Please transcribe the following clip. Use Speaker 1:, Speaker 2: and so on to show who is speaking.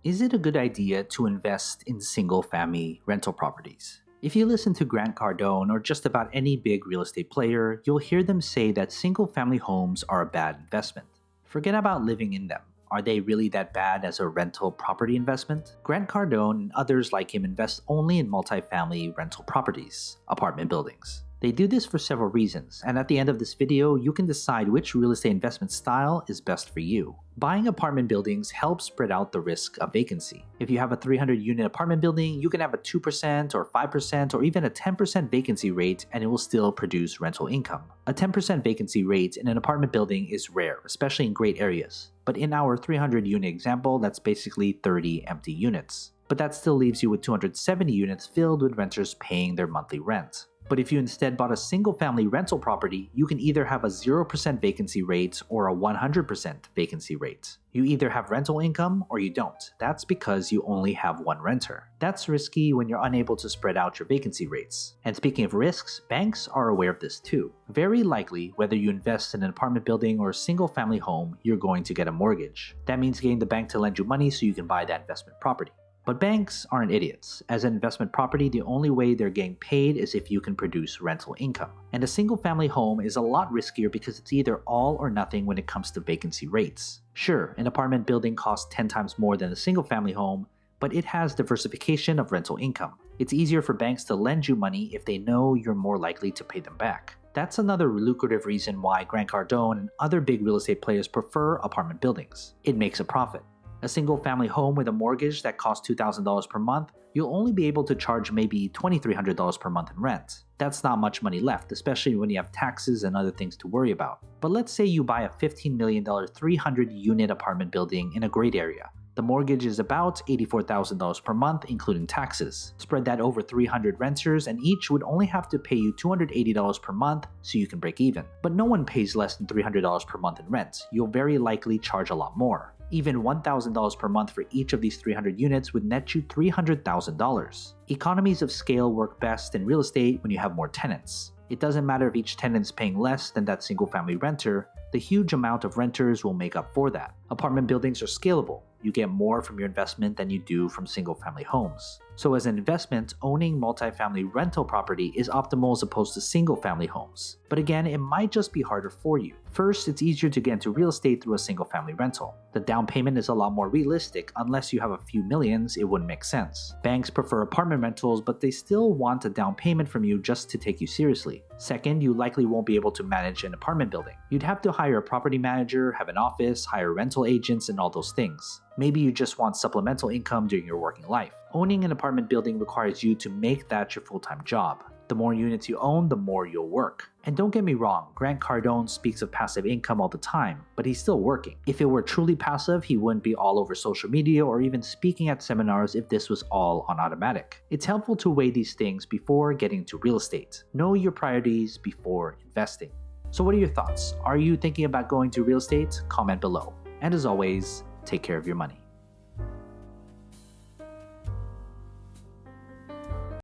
Speaker 1: Is it a good idea to invest in single-family rental properties? If you listen to Grant Cardone or just about any big real estate player, you'll hear them say that single-family homes are a bad investment. Forget about living in them. Are they really that bad as a rental property investment? Grant Cardone and others like him invest only in multifamily rental properties, apartment buildings. They do this for several reasons, and at the end of this video, you can decide which real estate investment style is best for you. Buying apartment buildings helps spread out the risk of vacancy. If you have a 300-unit apartment building, you can have a 2% or 5% or even a 10% vacancy rate and it will still produce rental income. A 10% vacancy rate in an apartment building is rare, especially in great areas. But in our 300-unit example, that's basically 30 empty units. But that still leaves you with 270 units filled with renters paying their monthly rent. But if you instead bought a single-family rental property, you can either have a 0% vacancy rate or a 100% vacancy rate. You either have rental income or you don't. That's because you only have one renter. That's risky when you're unable to spread out your vacancy rates. And speaking of risks, banks are aware of this too. Very likely, whether you invest in an apartment building or a single-family home, you're going to get a mortgage. That means getting the bank to lend you money so you can buy that investment property. But banks aren't idiots. As an investment property, the only way they're getting paid is if you can produce rental income. And a single-family home is a lot riskier because it's either all or nothing when it comes to vacancy rates. Sure, an apartment building costs 10 times more than a single-family home, but it has diversification of rental income. It's easier for banks to lend you money if they know you're more likely to pay them back. That's another lucrative reason why Grant Cardone and other big real estate players prefer apartment buildings. It makes a profit. A single-family home with a mortgage that costs $2,000 per month, you'll only be able to charge maybe $2,300 per month in rent. That's not much money left, especially when you have taxes and other things to worry about. But let's say you buy a $15 million 300-unit apartment building in a great area. The mortgage is about $84,000 per month, including taxes. Spread that over 300 renters, and each would only have to pay you $280 per month so you can break even. But no one pays less than $300 per month in rent. You'll very likely charge a lot more. Even $1,000 per month for each of these 300 units would net you $300,000. Economies of scale work best in real estate when you have more tenants. It doesn't matter if each tenant is paying less than that single-family renter, the huge amount of renters will make up for that. Apartment buildings are scalable. You get more from your investment than you do from single-family homes. So as an investment, owning multifamily rental property is optimal as opposed to single-family homes. But again, it might just be harder for you. First, it's easier to get into real estate through a single-family rental. The down payment is a lot more realistic. Unless you have a few millions, it wouldn't make sense. Banks prefer apartment rentals, but they still want a down payment from you just to take you seriously. Second, you likely won't be able to manage an apartment building. You'd have to hire a property manager, have an office, hire rental agents, and all those things. Maybe you just want supplemental income during your working life. Owning an apartment building requires you to make that your full-time job. The more units you own, the more you'll work. And don't get me wrong, Grant Cardone speaks of passive income all the time, but he's still working. If it were truly passive, he wouldn't be all over social media or even speaking at seminars if this was all on automatic. It's helpful to weigh these things before getting to real estate. Know your priorities before investing. So what are your thoughts? Are you thinking about going to real estate? Comment below. And as always, take care of your money.